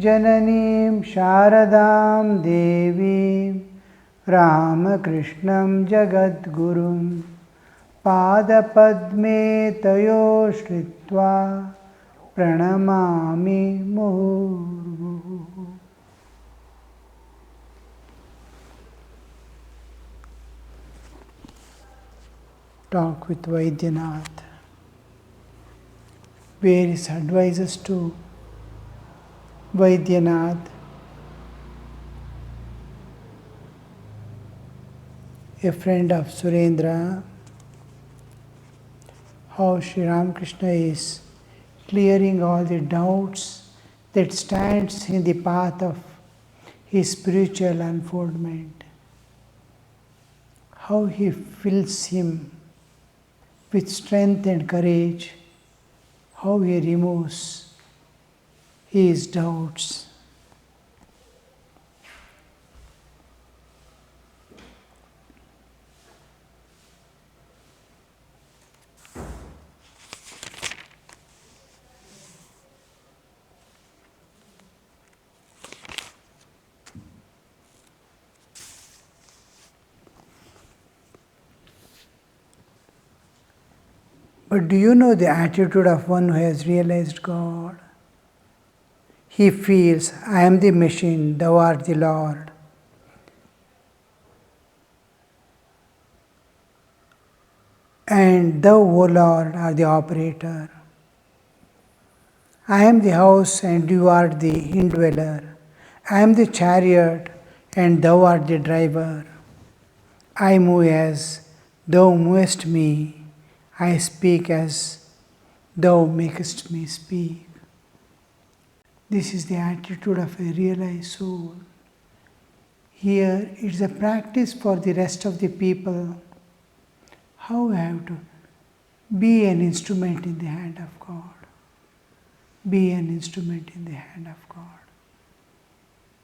Jananim Sharadam Devim Ramakrishnan Jagadgurum Padapadme Tayo Shritva Pranamami Murmuhu. Talk with Vaidyanath. Various advices to Vaidyanath. A friend of Surendra, how Sri Ramakrishna is clearing all the doubts that stands in the path of his spiritual unfoldment. How he fills him with strength and courage, how he removes his doubts. But do you know the attitude of one who has realized God? He feels, I am the machine, thou art the Lord. And thou, O Lord, are the operator. I am the house and you are the indweller. I am the chariot and thou art the driver. I move as thou movest me. I speak as thou makest me speak. This is the attitude of a realized soul. Here it is a practice for the rest of the people. How we have to be an instrument in the hand of God. Be an instrument in the hand of God.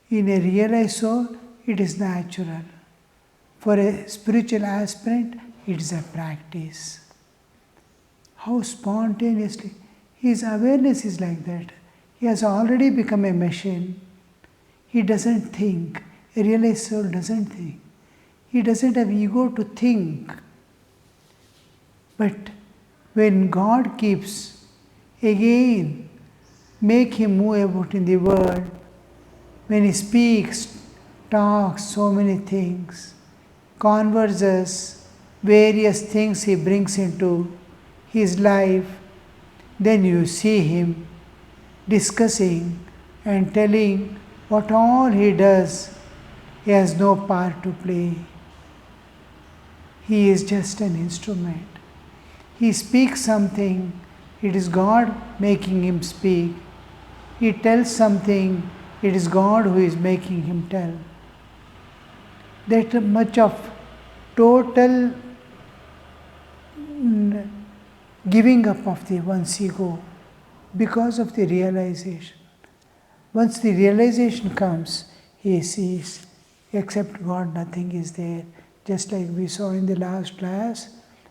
In a realized soul, it is natural. For a spiritual aspirant, it is a practice. How spontaneously, his awareness is like that. He has already become a machine. He doesn't think. A realized soul doesn't think. He doesn't have ego to think. But when God keeps again make him move about in the world, when he speaks, talks so many things, converses, various things he brings into his life, then you see him discussing and telling what all he does. He has no part to play. He is just an instrument. He speaks something, it is God making him speak. He tells something, it is God who is making him tell. That much of total giving up of the one's ego because of the realization. Once the realization comes, he sees, except God, nothing is there. Just like we saw in the last class,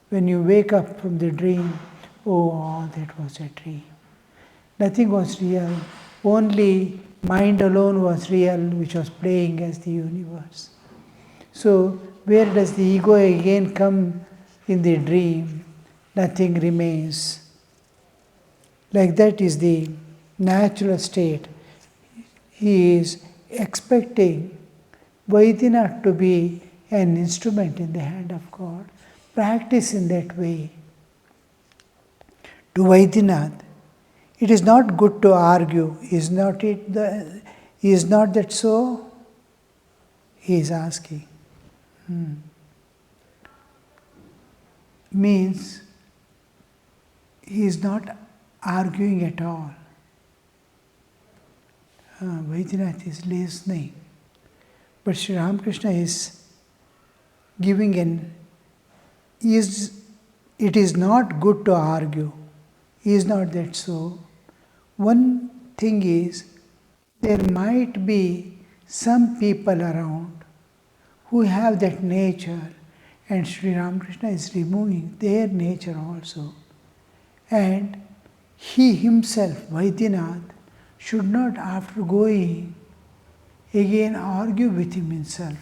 when you wake up from the dream, oh, all that was a dream. Nothing was real. Only mind alone was real, which was playing as the universe. So, where does the ego again come in the dream? Nothing remains. Like that is the natural state. He is expecting Vaidyanath to be an instrument in the hand of God. Practice in that way. To Vaidyanath, it is not good to argue. Is not that so? He is asking. Means he is not arguing at all. Vaidyanath is listening. But Sri Ramakrishna is giving it is not good to argue. Is not that so? One thing is, there might be some people around who have that nature, and Sri Ramakrishna is removing their nature also. And he himself, Vaidyanath, should not, after going, again argue with himself.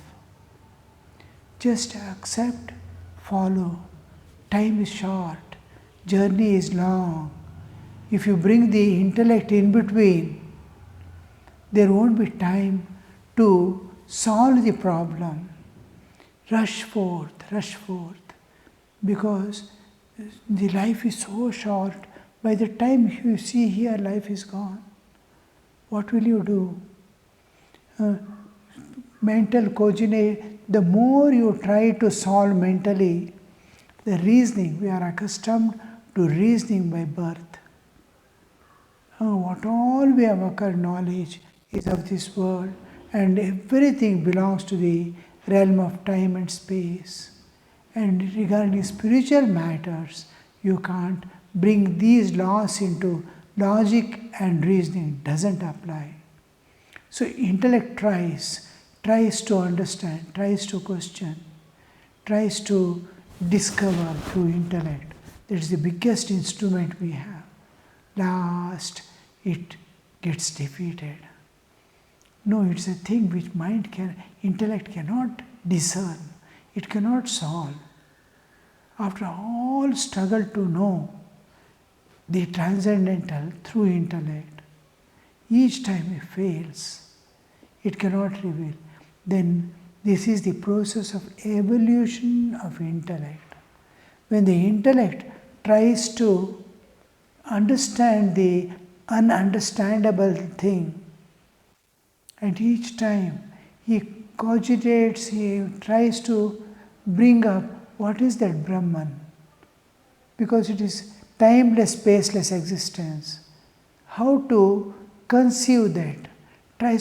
Just accept, follow. Time is short, journey is long. If you bring the intellect in between, there won't be time to solve the problem. Rush forth, because the life is so short. By the time you see here, life is gone. What will you do? Mental coordinate, the more you try to solve mentally, the reasoning, we are accustomed to reasoning by birth. What all we have acquired knowledge is of this world, and everything belongs to the realm of time and space. And regarding spiritual matters, you can't bring these laws into logic and reasoning, doesn't apply. So intellect tries to understand, tries to question, tries to discover through intellect. That is the biggest instrument we have. Last, it gets defeated. No, it's a thing which intellect cannot discern. It cannot solve. After all struggle to know the transcendental through intellect, each time it fails. It cannot reveal. Then this is the process of evolution of intellect. When the intellect tries to understand the ununderstandable thing, and each time he cogitates, he tries to bring up what is that Brahman, because it is timeless, spaceless existence. How to conceive that? Try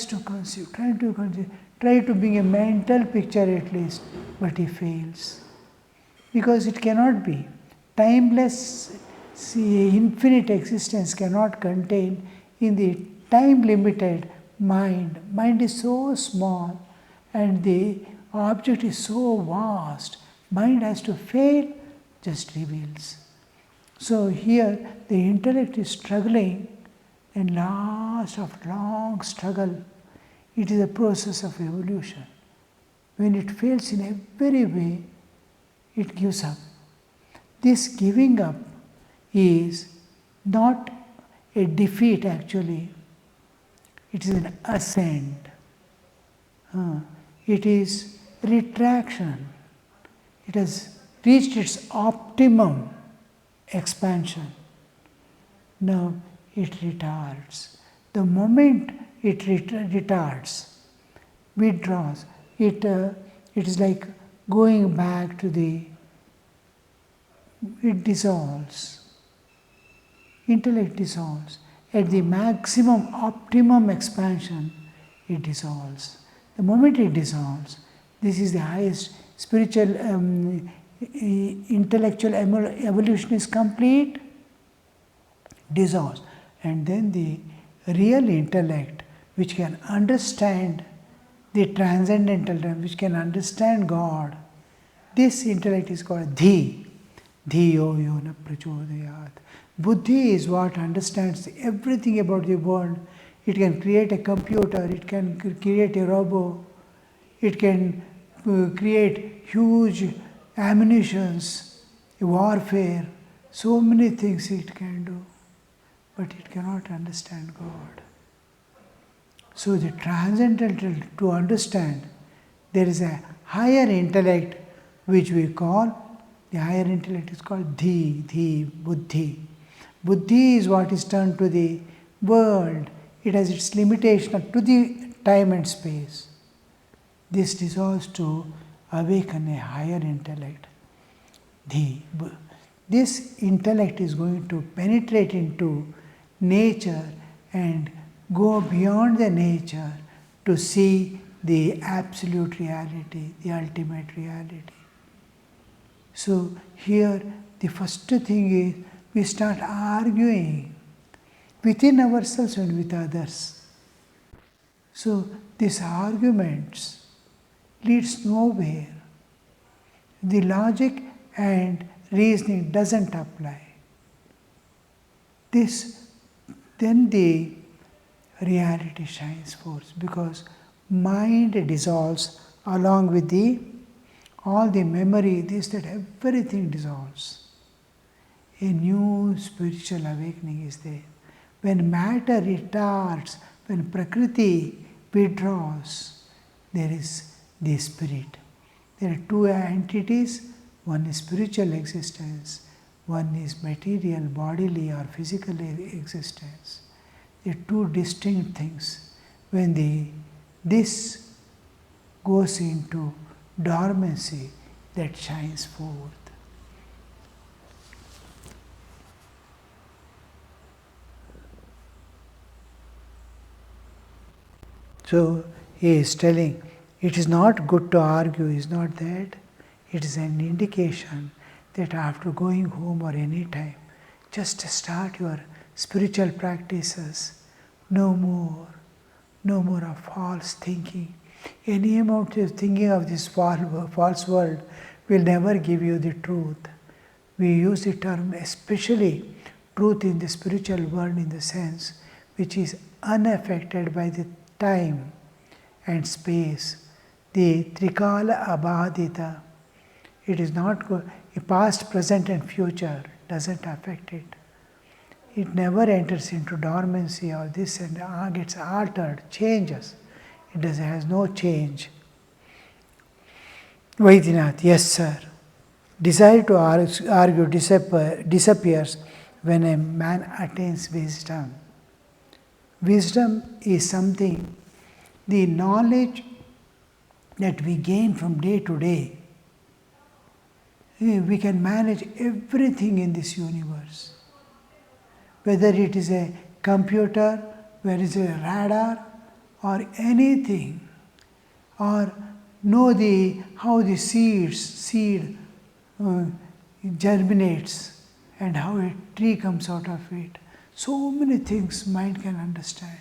to bring a mental picture at least, but he fails. Because it cannot be. Timeless, infinite existence cannot contain in the time-limited mind. Mind is so small and the object is so vast. Mind has to fail, just reveals. So here the intellect is struggling, and last of long struggle, it is a process of evolution. When it fails in every way, it gives up. This giving up is not a defeat actually, it is an ascent. It is retraction. It has reached its optimum expansion. Now it retards. The moment it retards, withdraws, it is like going back to it dissolves. Intellect dissolves. At the maximum, optimum expansion, it dissolves. The moment it dissolves, this is the highest spiritual, intellectual evolution is complete, dissolves. And then the real intellect, which can understand the transcendental, which can understand God, this intellect is called Dhi. Dhiyo yona prachodayat. Buddhi is what understands everything about the world. It can create a computer, it can create a robot, it can create huge ammunitions, warfare, so many things it can do, but it cannot understand God. So the transcendental, to understand, there is a higher intellect which we call, the higher intellect is called Dhi, Buddhi. Buddhi is what is turned to the world. It has its limitation to the time and space. This dissolves to awaken a higher intellect. This intellect is going to penetrate into nature and go beyond the nature to see the absolute reality, the ultimate reality. So here the first thing is we start arguing within ourselves and with others. So these arguments leads nowhere. The logic and reasoning doesn't apply. Then the reality shines forth, because mind dissolves along with all the memory, this, that, everything dissolves. A new spiritual awakening is there. When matter retards, when Prakriti withdraws, there is the spirit. There are two entities, one is spiritual existence, one is material, bodily or physical existence. They are two distinct things. When this goes into dormancy, that shines forth. So he is telling, it is not good to argue, is not that. It is an indication that after going home or any time, just start your spiritual practices. No more of false thinking. Any amount of thinking of this false world will never give you the truth. We use the term especially truth in the spiritual world in the sense which is unaffected by the time and space. The Trikala Abhadita, it is not past, present and future doesn't affect it. It never enters into dormancy or this and gets altered, changes. It has no change. Vaidinath, yes sir. Desire to argue disappears when a man attains wisdom. Wisdom is something, the knowledge that we gain from day to day. We can manage everything in this universe. Whether it is a computer, whether it is a radar, or anything, or know how the seed germinates and how a tree comes out of it. So many things mind can understand.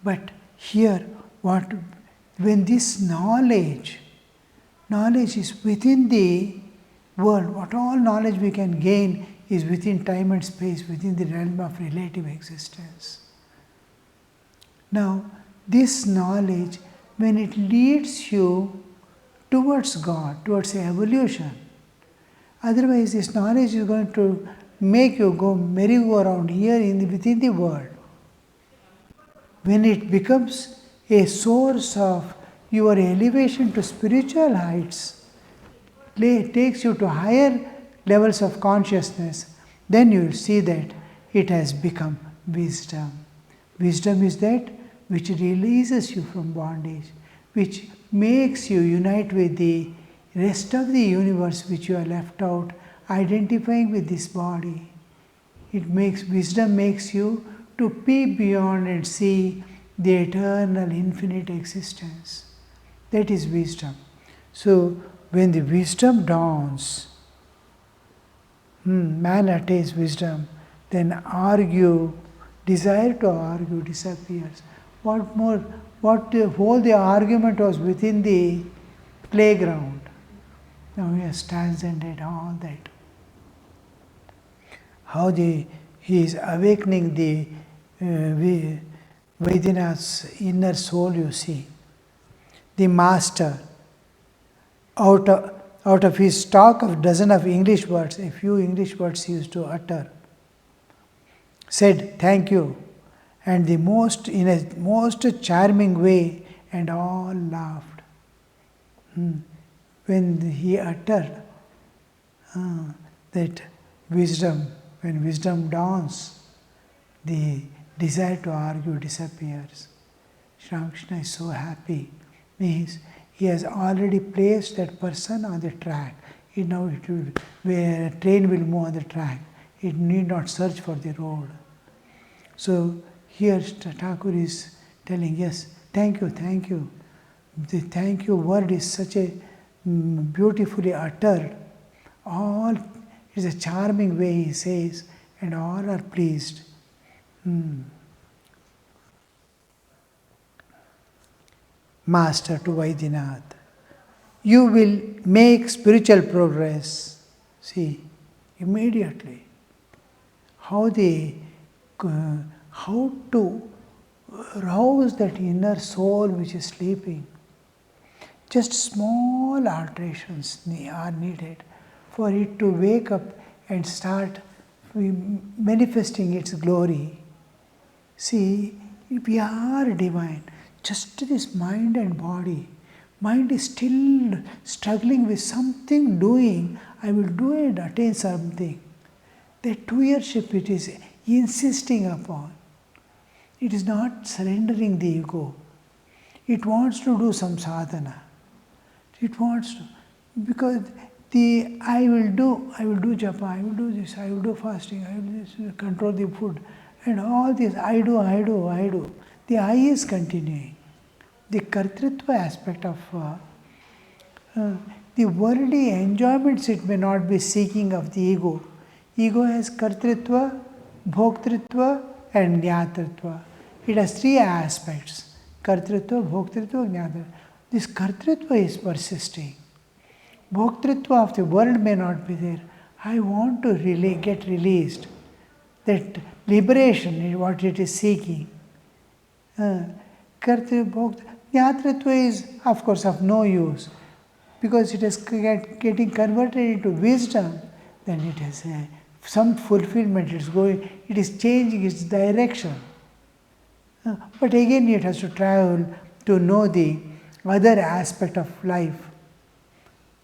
But here, when this knowledge is within the world, what all knowledge we can gain is within time and space, within the realm of relative existence. Now, this knowledge, when it leads you towards God, towards evolution, otherwise this knowledge is going to make you go merry-go-round here within the world. When it becomes a source of your elevation to spiritual heights, takes you to higher levels of consciousness, then you will see that it has become wisdom. Wisdom is that which releases you from bondage, which makes you unite with the rest of the universe which you are left out, identifying with this body. Wisdom makes you to peep beyond and see the eternal infinite existence. That is wisdom. So when the wisdom dawns, man attains wisdom, then desire to argue disappears. The argument was within the playground. Now he has transcended all that. How he is awakening the Vaidinath's inner soul, you see. The master, out of his stock of dozen of English words, a few English words he used to utter, said thank you, and in a most charming way, and all laughed. When he uttered that wisdom, when wisdom dawns, the desire to argue disappears. Sri Ramakrishna is so happy. Means he has already placed that person on the track. Where a train will move on the track, it need not search for the road. So here Thakur is telling, yes, thank you. The thank you word is such a beautifully uttered. All is a charming way he says, and all are pleased. Master to Vaidinath, you will make spiritual progress. See, immediately, how how to rouse that inner soul which is sleeping. Just small alterations are needed for it to wake up and start manifesting its glory. See, we are divine. Just this mind and body. Mind is still struggling with something doing. I will do and attain something. That doership it is insisting upon. It is not surrendering the ego. It wants to do some sadhana. It wants to, because I will do japa, I will do this, I will do fasting, I will do this, control the food, and all this, I do. The I is continuing. The kartritva aspect of the worldly enjoyments, it may not be seeking of the ego. Ego has kartritva, bhoktritva, and jnatritva. It has three aspects: kartritva, bhoktritva, jnatritva. This kartritva is persisting. Bhoktritva of the world may not be there. I want to get released. That liberation is what it is seeking. Jnatritva is, of course, of no use, because it is getting converted into wisdom. Then it has some fulfillment. It is changing its direction. But again, it has to travel to know the other aspect of life.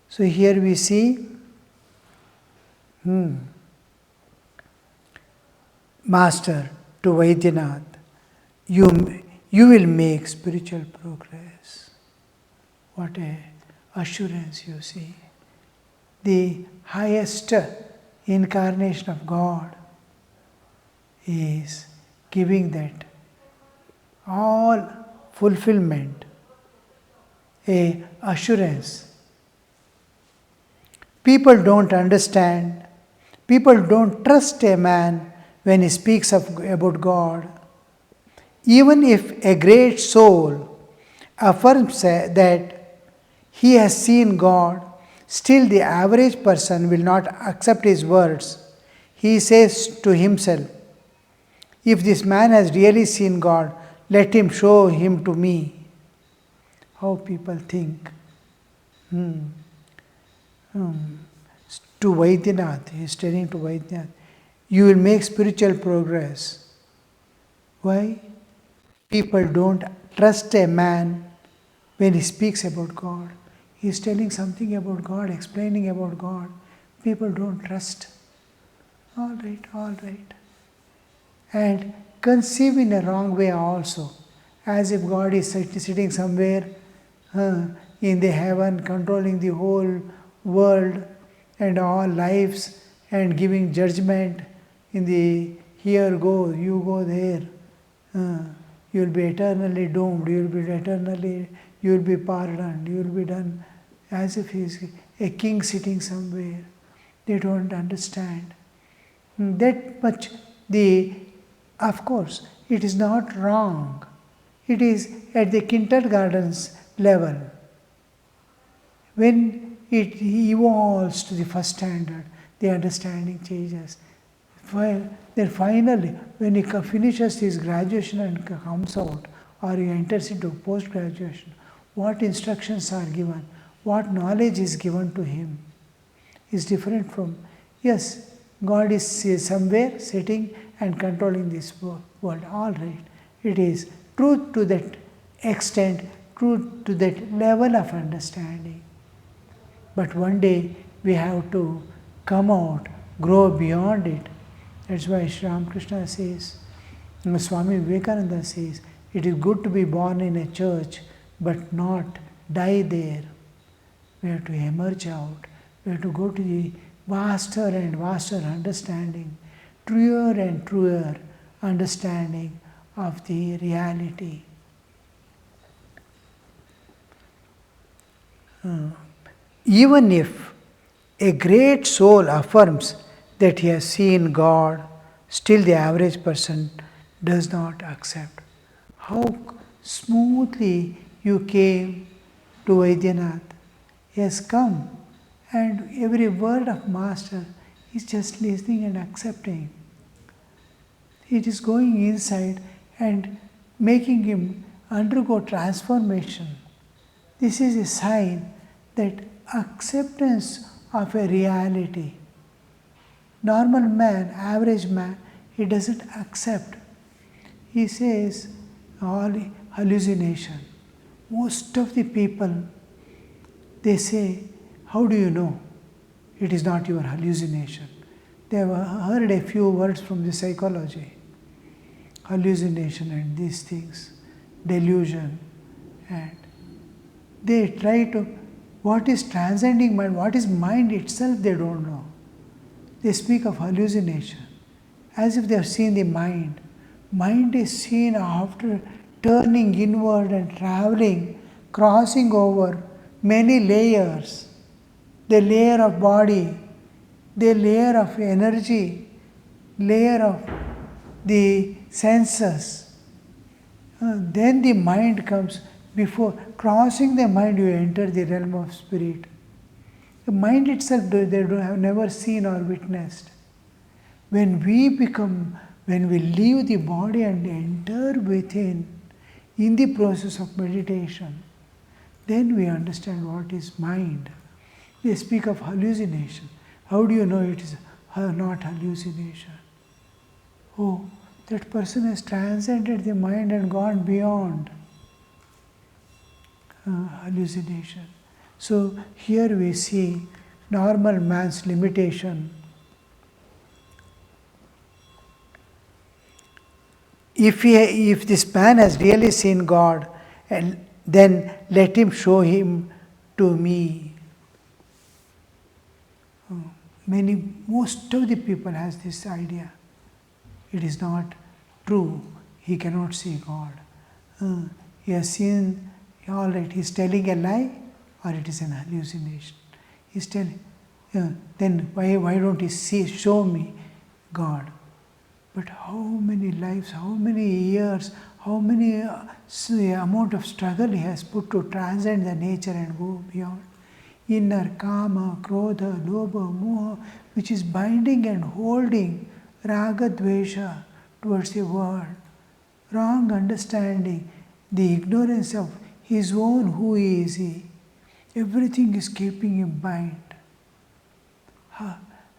So here we see Master to Vaidyanath, you will make spiritual progress. What a assurance you see. The highest incarnation of God is giving that all fulfillment, a assurance. People don't understand, people don't trust a man when he speaks about God. Even if a great soul affirms that he has seen God, still the average person will not accept his words. He says to himself, if this man has really seen God, let him show him to me. How people think. To Vaidyanath, he is telling to Vaidyanath, you will make spiritual progress. Why? People don't trust a man when he speaks about God. He is telling something about God, explaining about God. People don't trust. All right. And conceive in a wrong way also, as if God is sitting somewhere in the heaven, controlling the whole world and all lives, and giving judgment in the here go, you go there. You will be eternally doomed, you will be pardoned, you will be done, as if he is a king sitting somewhere. They don't understand. That much, of course, it is not wrong. It is at the kindergarten's level. When it evolves to the first standard, the understanding changes. Then finally, when he finishes his graduation and comes out, or he enters into post-graduation, what instructions are given, what knowledge is given to him is different from, yes, God is somewhere sitting and controlling this world. All right. It is truth to that extent, truth to that level of understanding. But one day we have to come out, grow beyond it. That's why Sri Ramakrishna says, Swami Vivekananda says, it is good to be born in a church, but not die there. We have to emerge out. We have to go to the vaster and vaster understanding, truer and truer understanding of the reality. Even if a great soul affirms that he has seen God, still the average person does not accept. How smoothly you came to Vaidyanath. He has come, and every word of Master is just listening and accepting. it is going inside and making him undergo transformation. This is a sign that acceptance of a reality. Normal man, average man, he doesn't accept. He says all hallucination. Most of the people, they say, how do you know it is not your hallucination? They have heard a few words from the psychology. Hallucination and these things, delusion, and they try to, what is transcending mind, what is mind itself, they don't know. They speak of hallucination as if they have seen the mind. Mind is seen after turning inward and traveling, crossing over many layers. The layer of body, the layer of energy, layer of the senses. Then the mind comes. Before crossing the mind, you enter the realm of spirit. The mind itself, they have never seen or witnessed. When we leave the body and enter within, in the process of meditation, then we understand what is mind. They speak of hallucination. How do you know it is not hallucination? Oh, that person has transcended the mind and gone beyond hallucination. So here we see normal man's limitation. If this man has really seen God, and then let him show him to me. Most of the people has this idea. It is not true. He cannot see God. He has seen, all right, he is telling a lie or it is an hallucination. He is telling, then why don't he show me God? But how many lives, how many years, how many amount of struggle he has put to transcend the nature and go beyond. Inner kama, krodha, lobha, moha, which is binding and holding raga, dvesha towards the world. Wrong understanding, the ignorance of his own who is he. Everything is keeping him bind.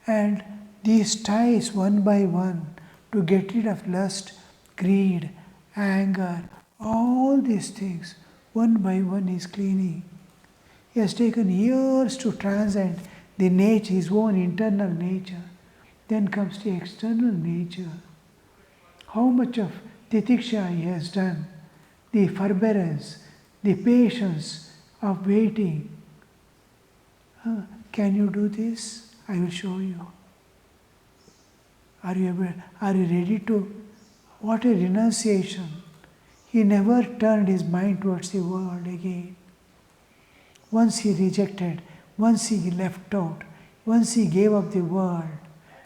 And these ties one by one to get rid of lust, greed, anger, all these things, one by one is cleaning. He has taken years to transcend the nature, his own internal nature. Then comes the external nature. How much of titiksha he has done, the forbearance, the patience of waiting. Can you do this? I will show you. Are you ready to? What a renunciation. He never turned his mind towards the world again. Once he rejected, once he left out, once he gave up the world,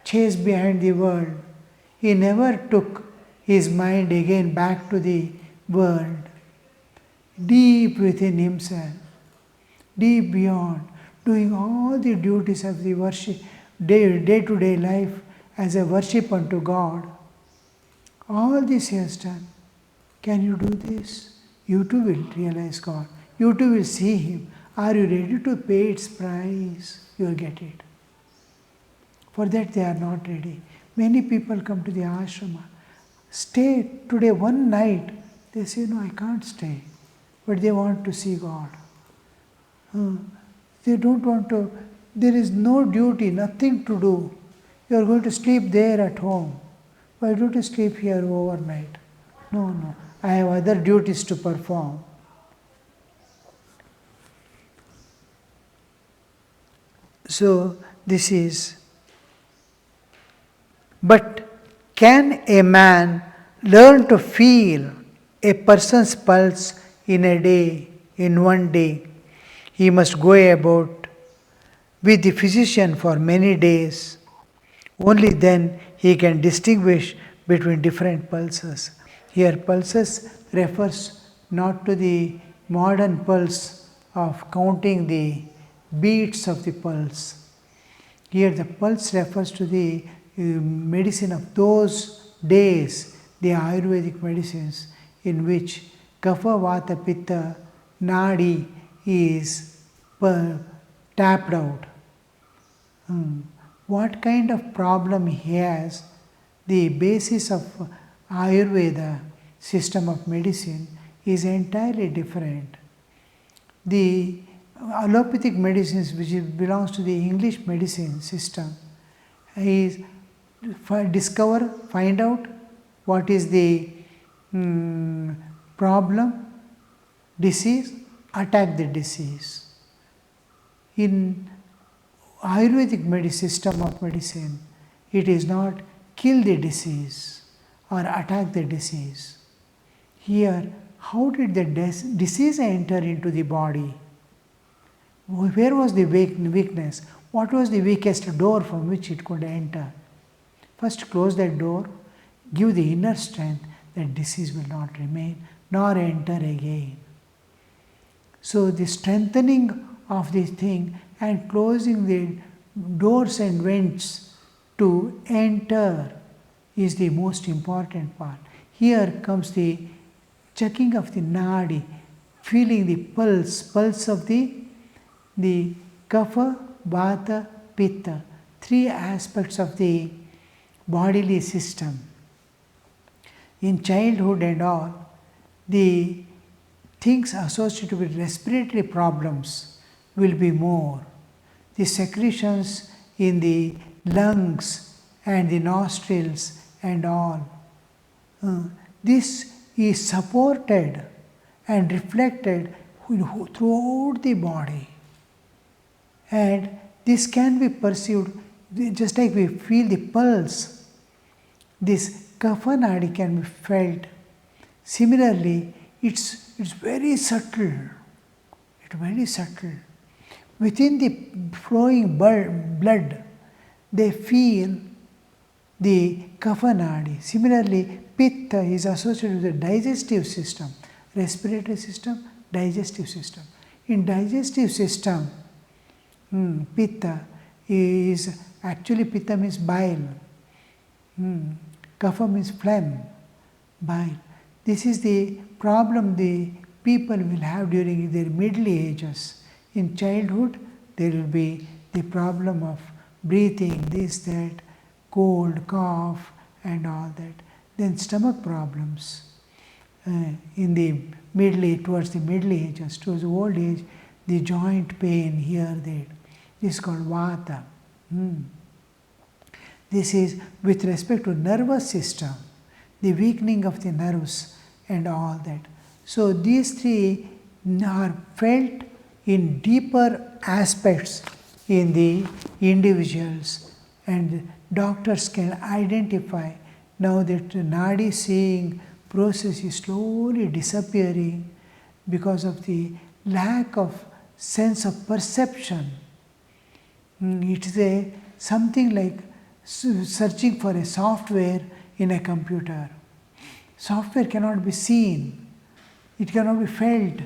chased behind the world, he never took his mind again back to the world. Deep within himself, deep beyond, doing all the duties of the worship, day-to-day life as a worship unto God. All this he has done. Can you do this? You too will realize God. You too will see Him. Are you ready to pay its price? You will get it. For that they are not ready. Many people come to the ashrama. Stay today one night. They say, no, I can't stay. But they want to see God. They don't want to, there is no duty, nothing to do. You are going to sleep there at home. Why don't you sleep here overnight? No, I have other duties to perform. So this is, but can a man learn to feel a person's pulse in a day, in one day? He must go about with the physician for many days. Only then he can distinguish between different pulses. Here pulses refers not to the modern pulse of counting the beats of the pulse. Here the pulse refers to the medicine of those days the Ayurvedic medicines in which Kapha, Vata, Pitta, Nadi is tapped out. What kind of problem he has, the basis of Ayurveda system of medicine is entirely different. The allopathic medicines, which belongs to the English medicine system, is find out what is the problem, disease, attack the disease. In Ayurvedic system of medicine, it is not kill the disease or attack the disease. Here, how did the disease enter into the body? Where was the weakness? What was the weakest door from which it could enter? First close that door, give the inner strength that disease will not remain nor enter again. So the strengthening of this thing and closing the doors and vents to enter is the most important part. Here comes the checking of the nadi, feeling the pulse of the kapha, vata, pitta, three aspects of the bodily system. In childhood and all, the things associated with respiratory problems will be more. The secretions in the lungs and the nostrils and all. This is supported and reflected throughout the body. And this can be perceived just like we feel the pulse. This kapha nadi can be felt. Similarly, it's very subtle. It's very subtle. Within the flowing blood, they feel the kapha nadi. Similarly, pitta is associated with the digestive system, respiratory system, digestive system. In digestive system, pitta is actually pitta means bile. Kapha means phlegm, bile. This is the problem the people will have during their middle ages. In childhood, there will be the problem of breathing, this, that, cold, cough, and all that. Then stomach problems. In the towards the middle ages, towards the old age, the joint pain here, there. This is called vata. This is with respect to nervous system, the weakening of the nerves and all that. So these three are felt in deeper aspects in the individuals, and doctors can identify now that the nadi seeing process is slowly disappearing because of the lack of sense of perception. It is something like searching for a software in a computer. Software cannot be seen, it cannot be felt.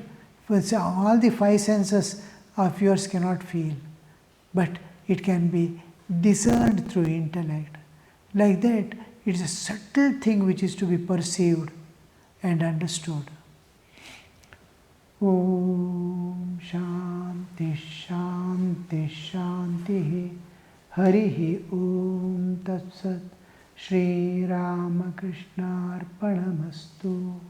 All the five senses of yours cannot feel, but it can be discerned through intellect. Like that, it is a subtle thing which is to be perceived and understood. Om Shanti Shanti Shanti Harihi Om Tat Sat Shri Ramakrishna Arpanamastu.